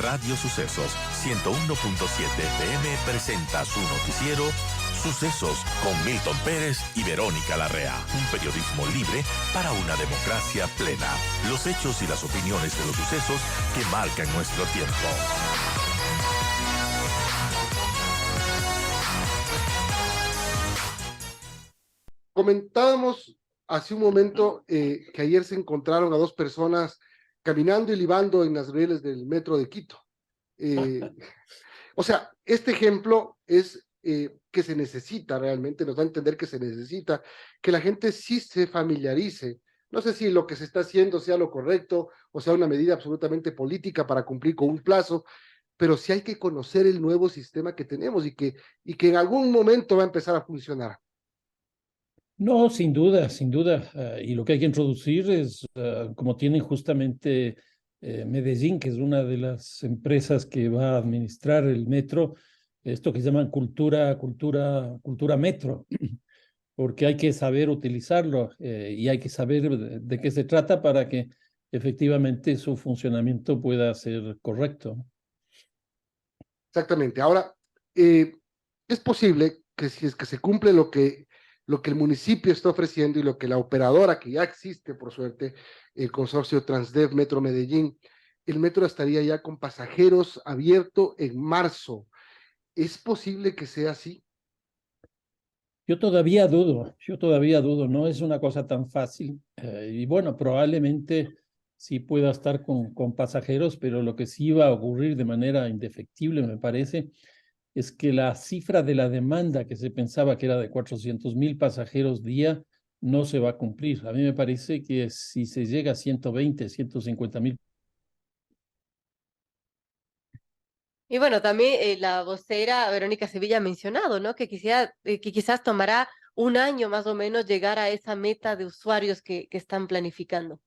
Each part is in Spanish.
Radio Sucesos 101.7 FM presenta su noticiero Sucesos con Milton Pérez y Verónica Larrea. Un periodismo libre para una democracia plena. Los hechos y las opiniones de los sucesos que marcan nuestro tiempo. Comentábamos hace un momento que ayer se encontraron a dos personas caminando y libando en las rieles del metro de Quito. O sea, este ejemplo es que se necesita realmente, nos da a entender que se necesita que la gente sí se familiarice. No sé si lo que se está haciendo sea lo correcto o sea una medida absolutamente política para cumplir con un plazo, pero sí hay que conocer el nuevo sistema que tenemos y que en algún momento va a empezar a funcionar. No, sin duda, sin duda. Y lo que hay que introducir es, como tienen justamente Medellín, que es una de las empresas que va a administrar el metro, esto que llaman cultura metro, porque hay que saber utilizarlo y hay que saber de qué se trata para que efectivamente su funcionamiento pueda ser correcto. Exactamente. Ahora, es posible que si es que se cumple lo que el municipio está ofreciendo y lo que la operadora que ya existe, por suerte, el consorcio Transdev Metro Medellín, el metro estaría ya con pasajeros abierto en marzo. ¿Es posible que sea así? Yo todavía dudo, no es una cosa tan fácil. Y bueno, probablemente sí pueda estar con pasajeros, pero lo que sí va a ocurrir de manera indefectible, me parece, es que la cifra de la demanda que se pensaba que era de 400.000 pasajeros día no se va a cumplir. A mí me parece que si se llega a 120, 150.000. Y bueno, también la vocera Verónica Sevilla ha mencionado, ¿no? Que quizás tomará un año más o menos llegar a esa meta de usuarios que están planificando.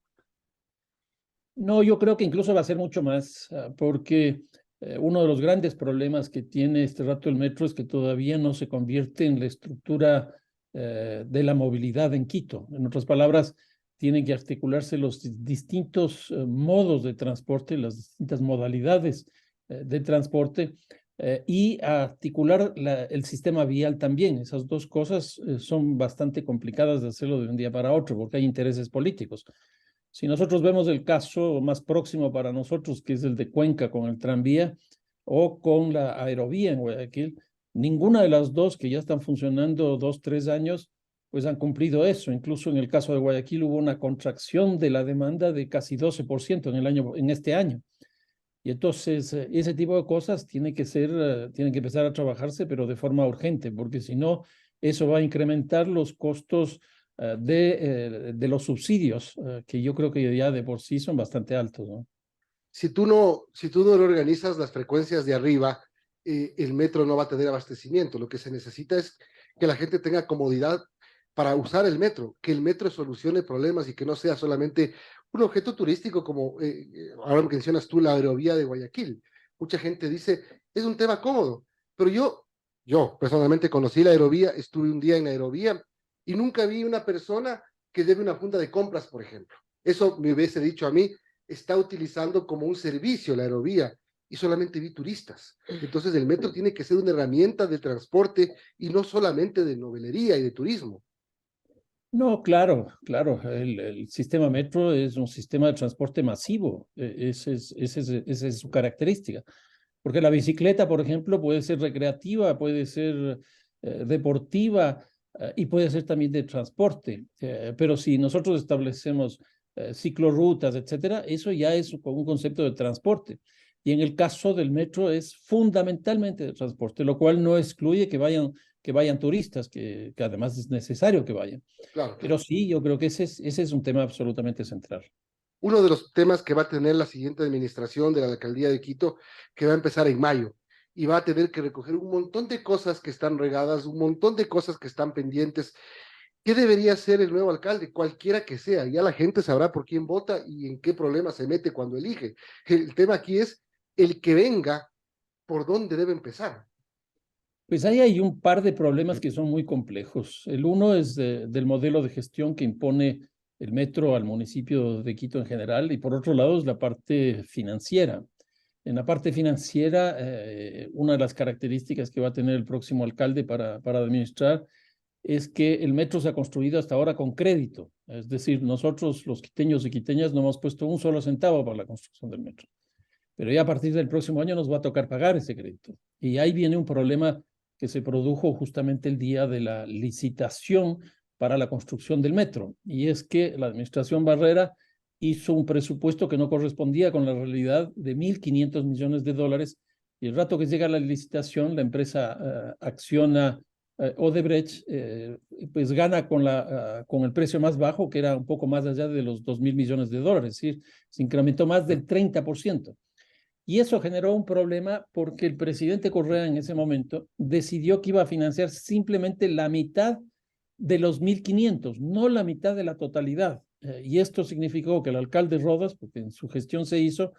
No, yo creo que incluso va a ser mucho más, porque uno de los grandes problemas que tiene este rato el metro es que todavía no se convierte en la estructura de la movilidad en Quito. En otras palabras, tienen que articularse los distintos modos de transporte, las distintas modalidades de transporte y articular el sistema vial también. Esas dos cosas son bastante complicadas de hacerlo de un día para otro porque hay intereses políticos. Si nosotros vemos el caso más próximo para nosotros, que es el de Cuenca con el tranvía o con la aerovía en Guayaquil, ninguna de las dos que ya están funcionando 2, 3 años, pues han cumplido eso. Incluso en el caso de Guayaquil hubo una contracción de la demanda de casi 12% en este año. Y entonces ese tipo de cosas tienen que empezar a trabajarse, pero de forma urgente, porque si no, eso va a incrementar los costos de los subsidios, que yo creo que ya de por sí son bastante altos, ¿no? Si tú no reorganizas las frecuencias de arriba, el metro no va a tener abastecimiento. Lo que se necesita es que la gente tenga comodidad para usar el metro, que el metro solucione problemas y que no sea solamente un objeto turístico como ahora mencionas tú la aerovía de Guayaquil. Mucha gente dice, es un tema cómodo, pero yo personalmente conocí la aerovía, estuve un día en la aerovía y nunca vi una persona que debe una funda de compras, por ejemplo. Eso me hubiese dicho a mí, está utilizando como un servicio la aerovía y solamente vi turistas. Entonces el metro tiene que ser una herramienta de transporte y no solamente de novelería y de turismo. No, claro, claro. El sistema metro es un sistema de transporte masivo. Esa es su característica. Porque la bicicleta, por ejemplo, puede ser recreativa, puede ser deportiva y puede ser también de transporte. Pero si nosotros establecemos ciclorrutas, etcétera, eso ya es un concepto de transporte. Y en el caso del metro es fundamentalmente de transporte, lo cual no excluye que vayan turistas, que además es necesario que vayan. Claro. Pero sí, yo creo que ese es un tema absolutamente central. Uno de los temas que va a tener la siguiente administración de la alcaldía de Quito, que va a empezar en mayo, y va a tener que recoger un montón de cosas que están regadas, un montón de cosas que están pendientes. ¿Qué debería hacer el nuevo alcalde? Cualquiera que sea, ya la gente sabrá por quién vota y en qué problema se mete cuando elige. El tema aquí es el que venga, por dónde debe empezar. Pues ahí hay un par de problemas que son muy complejos. El uno es del modelo de gestión que impone el metro al municipio de Quito en general y por otro lado es la parte financiera. En la parte financiera, una de las características que va a tener el próximo alcalde para administrar es que el metro se ha construido hasta ahora con crédito. Es decir, nosotros, los quiteños y quiteñas, no hemos puesto un solo centavo para la construcción del metro. Pero ya a partir del próximo año nos va a tocar pagar ese crédito. Y ahí viene un problema que se produjo justamente el día de la licitación para la construcción del metro. Y es que la administración Barrera hizo un presupuesto que no correspondía con la realidad de 1.500 millones de dólares. Y el rato que llega la licitación, la empresa Acciona Odebrecht, pues gana con el precio más bajo, que era un poco más allá de los 2.000 millones de dólares. Es decir, se incrementó más del 30%. Y eso generó un problema porque el presidente Correa en ese momento decidió que iba a financiar simplemente la mitad de los 1.500, no la mitad de la totalidad. Y esto significó que el alcalde Rodas, porque en su gestión se hizo,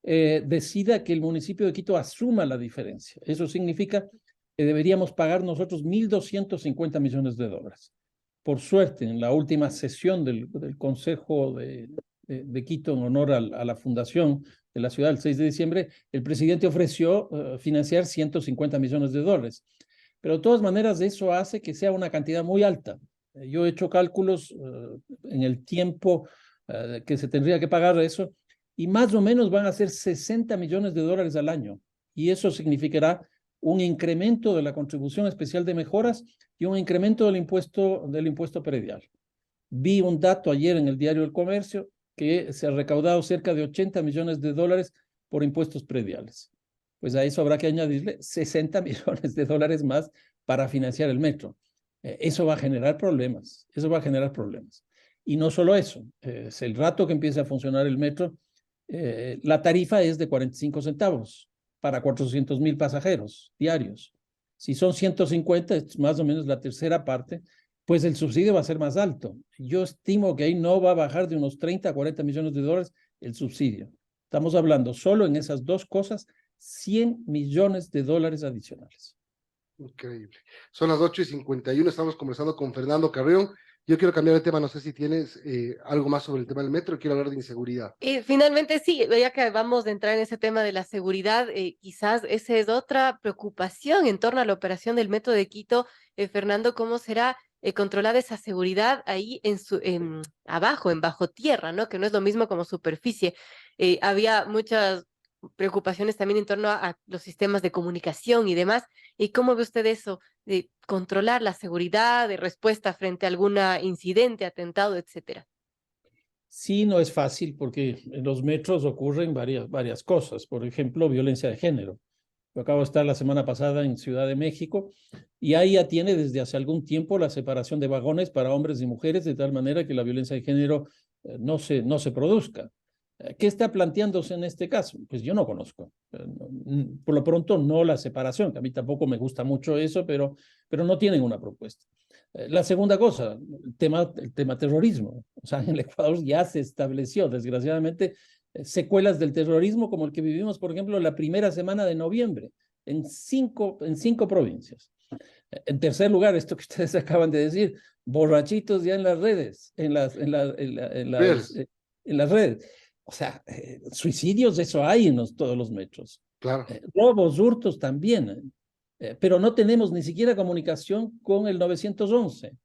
decida que el municipio de Quito asuma la diferencia. Eso significa que deberíamos pagar nosotros 1.250 millones de dólares. Por suerte, en la última sesión del Consejo de Quito en honor a la fundación de la ciudad el 6 de diciembre, el presidente ofreció financiar 150 millones de dólares. Pero de todas maneras eso hace que sea una cantidad muy alta. Yo he hecho cálculos en el tiempo que se tendría que pagar eso y más o menos van a ser 60 millones de dólares al año. Y eso significará un incremento de la contribución especial de mejoras y un incremento del impuesto predial. Vi un dato ayer en el Diario del Comercio que se ha recaudado cerca de 80 millones de dólares por impuestos prediales. Pues a eso habrá que añadirle 60 millones de dólares más para financiar el metro. Eso va a generar problemas, Y no solo eso, es el rato que empiece a funcionar el metro, la tarifa es de 45 centavos para 400,000 pasajeros diarios. Si son 150, es más o menos la tercera parte, pues el subsidio va a ser más alto. Yo estimo que ahí no va a bajar de unos 30 a 40 millones de dólares el subsidio. Estamos hablando solo en esas dos cosas, 100 millones de dólares adicionales. Increíble. Son las 8:51, estamos conversando con Fernando Carrión. Yo quiero cambiar de tema, no sé si tienes algo más sobre el tema del metro, quiero hablar de inseguridad. Finalmente, sí, ya que vamos a entrar en ese tema de la seguridad, quizás esa es otra preocupación en torno a la operación del Metro de Quito. Fernando, ¿cómo será controlada esa seguridad ahí abajo, en bajo tierra, ¿no? Que no es lo mismo como superficie. Había muchas preocupaciones también en torno a los sistemas de comunicación y demás. ¿Y cómo ve usted eso de controlar la seguridad, de respuesta frente a algún incidente, atentado, etcétera? Sí, no es fácil porque en los metros ocurren varias cosas. Por ejemplo, violencia de género. Yo acabo de estar la semana pasada en Ciudad de México y ahí ya tiene desde hace algún tiempo la separación de vagones para hombres y mujeres de tal manera que la violencia de género no se produzca. ¿Qué está planteándose en este caso? Pues yo no conozco. Por lo pronto no la separación, que a mí tampoco me gusta mucho eso, pero no tienen una propuesta. La segunda cosa, el tema terrorismo. O sea, en el Ecuador ya se estableció, desgraciadamente, secuelas del terrorismo como el que vivimos, por ejemplo, la primera semana de noviembre, en cinco provincias. En tercer lugar, esto que ustedes acaban de decir, borrachitos ya en las redes, en las redes. O sea, suicidios, eso hay en todos los metros. Claro. Robos, hurtos también. Pero no tenemos ni siquiera comunicación con el 911.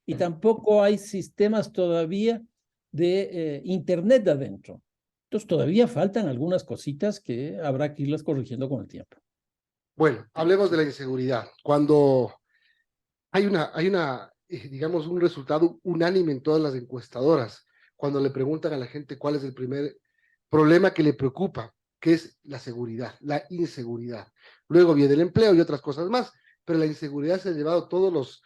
Y tampoco hay sistemas todavía de internet adentro. Entonces todavía faltan algunas cositas que habrá que irlas corrigiendo con el tiempo. Bueno, hablemos de la inseguridad. Cuando hay digamos, un resultado unánime en todas las encuestadoras, cuando le preguntan a la gente cuál es el primer problema que le preocupa, que es la seguridad, la inseguridad. Luego viene el empleo y otras cosas más, pero la inseguridad se ha llevado todos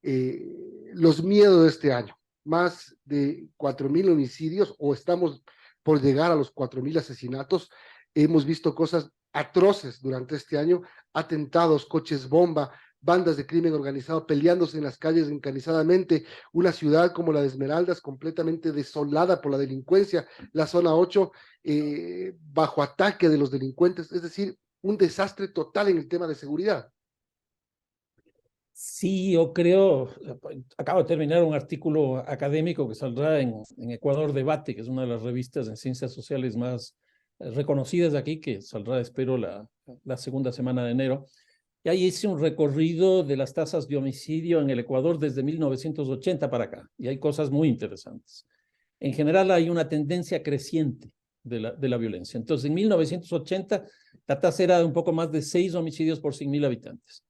los miedos de este año. Más de 4,000 homicidios, o estamos por llegar a los 4,000 asesinatos. Hemos visto cosas atroces durante este año, atentados, coches bomba, bandas de crimen organizado peleándose en las calles encarnizadamente, una ciudad como la de Esmeraldas completamente desolada por la delincuencia, la zona 8 bajo ataque de los delincuentes, es decir, un desastre total en el tema de seguridad. Sí, yo creo, acabo de terminar un artículo académico que saldrá en Ecuador Debate, que es una de las revistas en ciencias sociales más reconocidas aquí, que saldrá, espero, la segunda semana de enero. Y ahí hice un recorrido de las tasas de homicidio en el Ecuador desde 1980 para acá. Y hay cosas muy interesantes. En general hay una tendencia creciente de la violencia. Entonces, en 1980 la tasa era de un poco más de 6 homicidios por 100.000 habitantes.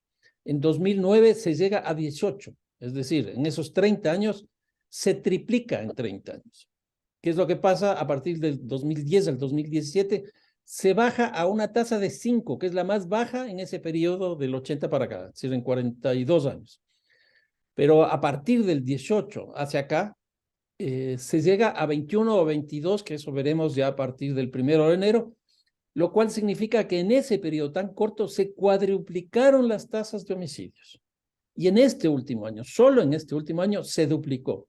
En 2009 se llega a 18. Es decir, en esos 30 años se triplica en 30 años. ¿Qué es lo que pasa? A partir del 2010 al 2017 se baja a una tasa de 5, que es la más baja en ese periodo del 80 para acá, es decir, en 42 años. Pero a partir del 18 hacia acá, se llega a 21 o 22, que eso veremos ya a partir del 1 de enero, lo cual significa que en ese periodo tan corto se cuadruplicaron las tasas de homicidios. Y en este último año, solo en este último año, se duplicó.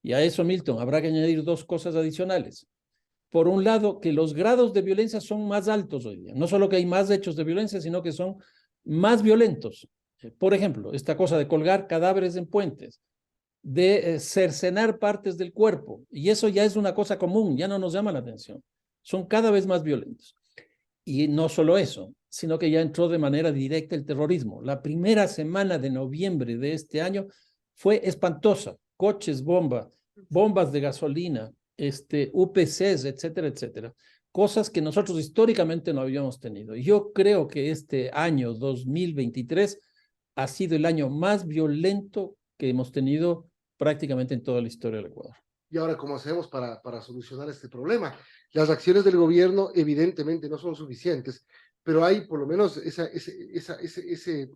Y a eso, Milton, habrá que añadir dos cosas adicionales. Por un lado, que los grados de violencia son más altos hoy día. No solo que hay más hechos de violencia, sino que son más violentos. Por ejemplo, esta cosa de colgar cadáveres en puentes, de cercenar partes del cuerpo. Y eso ya es una cosa común, ya no nos llama la atención. Son cada vez más violentos. Y no solo eso, sino que ya entró de manera directa el terrorismo. La primera semana de noviembre de este año fue espantosa. Coches bomba, bombas de gasolina, UPCs, etcétera, etcétera. Cosas que nosotros históricamente no habíamos tenido. Yo creo que este año 2023 ha sido el año más violento que hemos tenido prácticamente en toda la historia del Ecuador. Y ahora, ¿cómo hacemos para solucionar este problema? Las acciones del gobierno evidentemente no son suficientes, pero hay por lo menos ese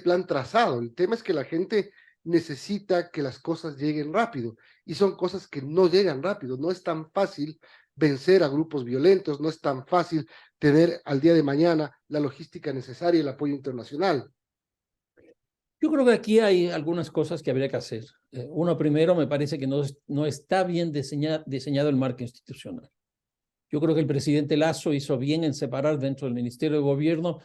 plan trazado. El tema es que la gente necesita que las cosas lleguen rápido, y son cosas que no llegan rápido. No es tan fácil vencer a grupos violentos, no es tan fácil tener al día de mañana la logística necesaria y el apoyo internacional. Yo creo que aquí hay algunas cosas que habría que hacer. Uno, primero, me parece que no está bien diseñado el marco institucional. Yo creo que el presidente Lasso hizo bien en separar dentro del Ministerio de Gobierno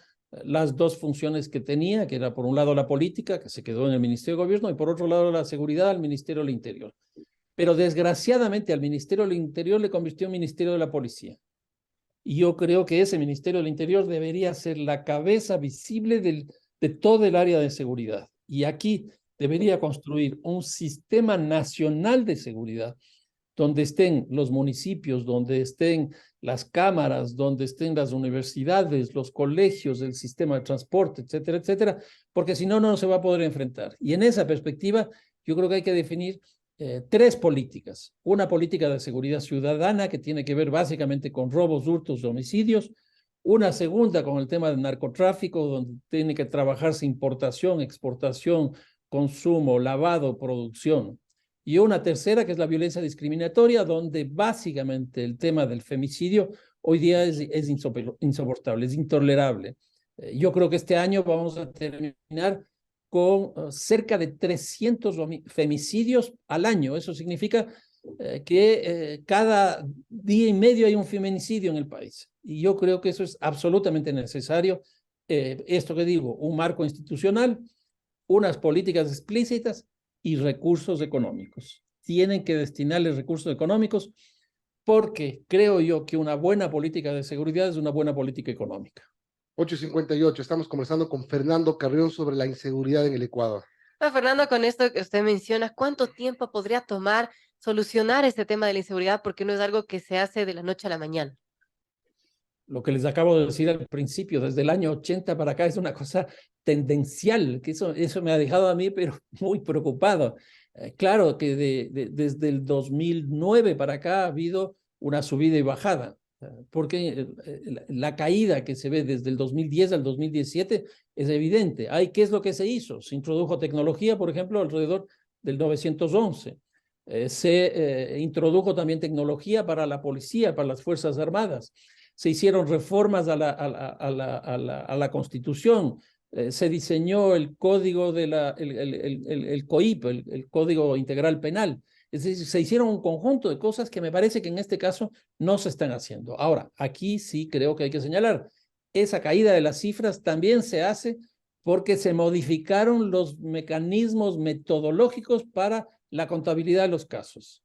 las dos funciones que tenía, que era por un lado la política, que se quedó en el Ministerio de Gobierno, y por otro lado la seguridad al Ministerio del Interior. Pero desgraciadamente al Ministerio del Interior le convirtió en Ministerio de la Policía. Y yo creo que ese Ministerio del Interior debería ser la cabeza visible de todo el área de seguridad. Y aquí debería construir un sistema nacional de seguridad donde estén los municipios, donde estén las cámaras, donde estén las universidades, los colegios, el sistema de transporte, etcétera, etcétera, porque si no, no se va a poder enfrentar. Y en esa perspectiva, yo creo que hay que definir tres políticas. Una política de seguridad ciudadana que tiene que ver básicamente con robos, hurtos y homicidios. Una segunda con el tema del narcotráfico, donde tiene que trabajarse importación, exportación, consumo, lavado, producción. Y una tercera, que es la violencia discriminatoria, donde básicamente el tema del femicidio hoy día es insoportable, es intolerable. Yo creo que este año vamos a terminar con cerca de 300 femicidios al año. Eso significa que cada día y medio hay un feminicidio en el país. Y yo creo que eso es absolutamente necesario. Esto que digo, un marco institucional, unas políticas explícitas y recursos económicos. Tienen que destinarles recursos económicos porque creo yo que una buena política de seguridad es una buena política económica. 8:58, estamos conversando con Fernando Carrión sobre la inseguridad en el Ecuador. Fernando, con esto que usted menciona, ¿cuánto tiempo podría tomar solucionar este tema de la inseguridad? Porque no es algo que se hace de la noche a la mañana. Lo que les acabo de decir al principio, desde el año 80 para acá es una cosa tendencial, que eso me ha dejado a mí pero muy preocupado. Claro que desde el 2009 para acá ha habido una subida y bajada, porque la caída que se ve desde el 2010 al 2017 es evidente. ¿Qué es lo que se hizo? Se introdujo tecnología, por ejemplo, alrededor del 911. Se introdujo también tecnología para la policía, para las Fuerzas Armadas. Se hicieron reformas a la Constitución, se diseñó el código el COIP, el Código Integral Penal. Es decir, se hicieron un conjunto de cosas que me parece que en este caso no se están haciendo. Ahora, aquí sí creo que hay que señalar, esa caída de las cifras también se hace porque se modificaron los mecanismos metodológicos para la contabilidad de los casos.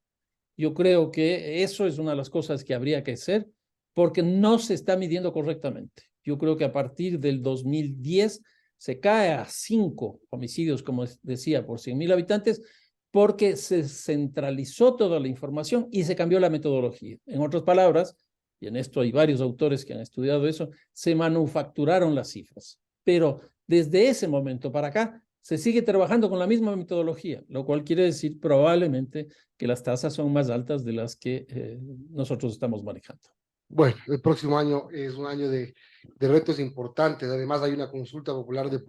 Yo creo que eso es una de las cosas que habría que hacer. porque no se está midiendo correctamente. Yo creo que a partir del 2010 se cae a 5 homicidios, como decía, por 100.000 habitantes, porque se centralizó toda la información y se cambió la metodología. En otras palabras, y en esto hay varios autores que han estudiado eso, se manufacturaron las cifras. Pero desde ese momento para acá, se sigue trabajando con la misma metodología, lo cual quiere decir probablemente que las tasas son más altas de las que nosotros estamos manejando. Bueno, el próximo año es un año de retos importantes. Además, hay una consulta popular de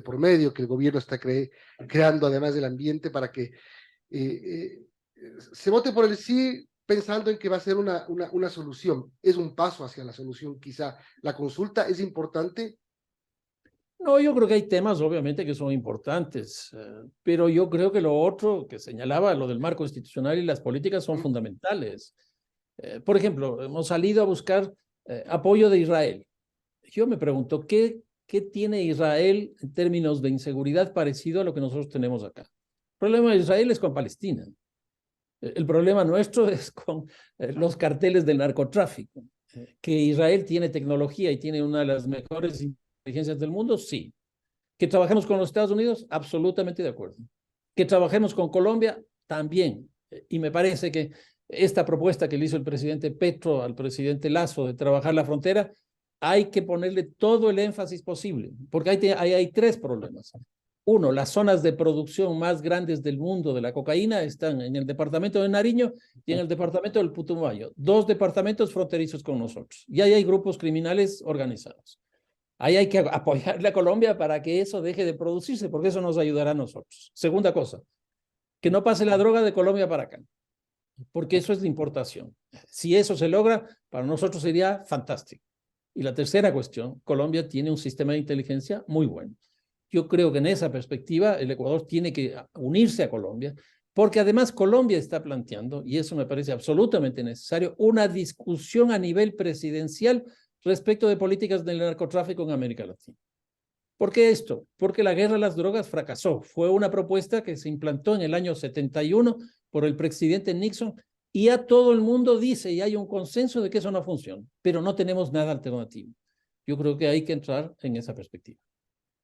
por medio que el gobierno está creando, además del ambiente, para que se vote por el sí, pensando en que va a ser una solución. Es un paso hacia la solución, quizá. La consulta es importante. No, yo creo que hay temas, obviamente, que son importantes, pero yo creo que lo otro que señalaba, lo del marco institucional y las políticas son fundamentales. Por ejemplo, hemos salido a buscar apoyo de Israel. Yo me pregunto, ¿qué tiene Israel en términos de inseguridad parecido a lo que nosotros tenemos acá? El problema de Israel es con Palestina. El problema nuestro es con los carteles del narcotráfico. Que Israel tiene tecnología y tiene una de las mejores inteligencias del mundo, sí. Que trabajemos con los Estados Unidos, absolutamente de acuerdo. Que trabajemos con Colombia, también. Y me parece que esta propuesta que le hizo el presidente Petro al presidente Lasso de trabajar la frontera, hay que ponerle todo el énfasis posible, porque hay 3 problemas. Uno, las zonas de producción más grandes del mundo de la cocaína están en el departamento de Nariño y en el departamento del Putumayo, 2 departamentos fronterizos con nosotros. Y ahí hay grupos criminales organizados. Ahí hay que apoyarle a Colombia para que eso deje de producirse, porque eso nos ayudará a nosotros. Segunda cosa, que no pase la droga de Colombia para acá, porque eso es de importación. Si eso se logra, para nosotros sería fantástico. Y la tercera cuestión, Colombia tiene un sistema de inteligencia muy bueno. Yo creo que en esa perspectiva el Ecuador tiene que unirse a Colombia, porque además Colombia está planteando, y eso me parece absolutamente necesario, una discusión a nivel presidencial respecto de políticas del narcotráfico en América Latina. ¿Por qué esto? Porque la guerra a las drogas fracasó. Fue una propuesta que se implantó en el año 71 por el presidente Nixon y ya todo el mundo dice y hay un consenso de que eso no funciona, pero no tenemos nada alternativo. Yo creo que hay que entrar en esa perspectiva.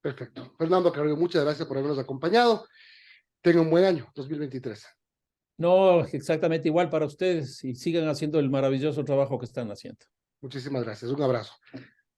Perfecto. Fernando Carrillo, muchas gracias por habernos acompañado. Tenga un buen año, 2023. No, exactamente igual para ustedes y sigan haciendo el maravilloso trabajo que están haciendo. Muchísimas gracias. Un abrazo.